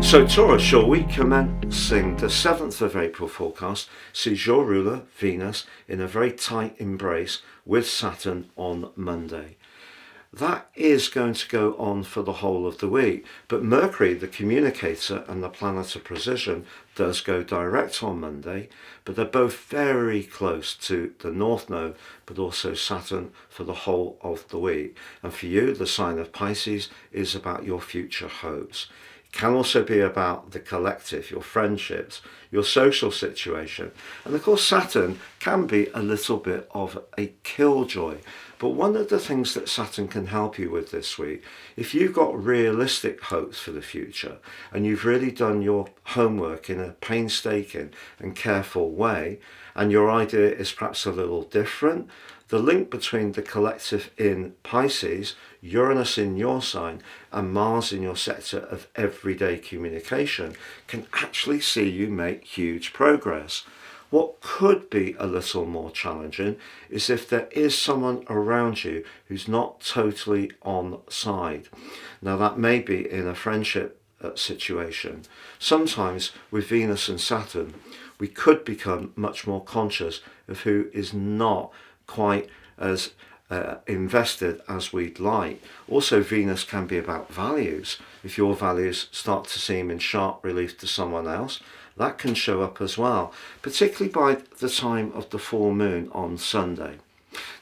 So Taurus, your week commencing the 7th of April forecast sees your ruler, Venus, in a very tight embrace with Saturn on Monday. That is going to go on for the whole of the week, but Mercury, the communicator and the planet of precision, does go direct on Monday, but they're both very close to the North Node, but also Saturn for the whole of the week. And for you, the sign of Pisces is about your future hopes. It can also be about the collective, your friendships, your social situation. And of course, Saturn can be a little bit of a killjoy. But one of the things that Saturn can help you with this week, if you've got realistic hopes for the future and you've really done your homework in a painstaking and careful way, and your idea is perhaps a little different, the link between the collective in Pisces, Uranus in your sign, and Mars in your sector of everyday communication can actually see you make huge progress. What could be a little more challenging is if there is someone around you who's not totally on side. Now that may be in a friendship situation. Sometimes with Venus and Saturn, we could become much more conscious of who is not quite as invested as we'd like. Also, Venus can be about values. If your values start to seem in sharp relief to someone else, that can show up as well, particularly by the time of the full moon on Sunday.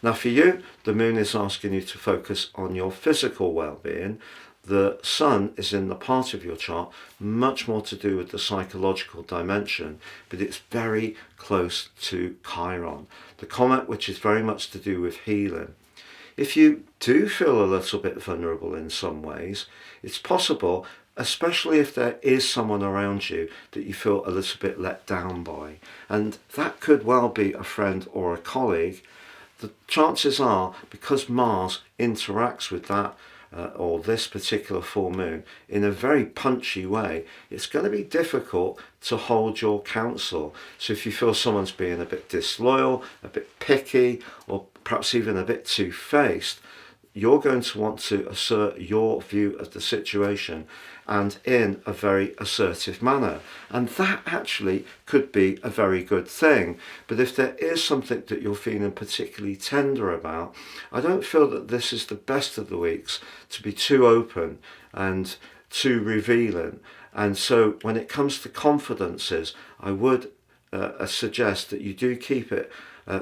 Now for you, the moon is asking you to focus on your physical well-being. The sun is in the part of your chart much more to do with the psychological dimension, but it's very close to Chiron, the comet which is very much to do with healing. If you do feel a little bit vulnerable in some ways, it's possible, especially if there is someone around you that you feel a little bit let down by, and that could well be a friend or a colleague. The chances are, because Mars interacts with that or this particular full moon in a very punchy way, it's going to be difficult to hold your counsel. So if you feel someone's being a bit disloyal, a bit picky, or perhaps even a bit two-faced, you're going to want to assert your view of the situation and in a very assertive manner. And that actually could be a very good thing. But if there is something that you're feeling particularly tender about, I don't feel that this is the best of the weeks to be too open and too revealing. And so when it comes to confidences, I would suggest that you do keep it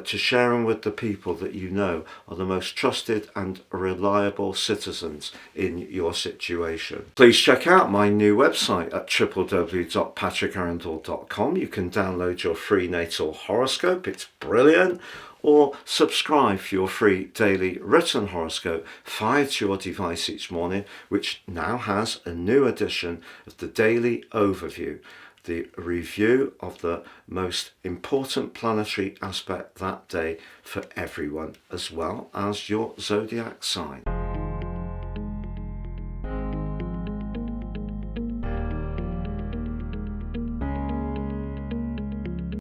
to sharing with the people that you know are the most trusted and reliable citizens in your situation. Please check out my new website at www.patrickarundell.com. You can download your free natal horoscope, it's brilliant, or subscribe for your free daily written horoscope fired to your device each morning, which now has a new edition of the Daily Overview, the review of the most important planetary aspect that day for everyone, as well as your zodiac sign.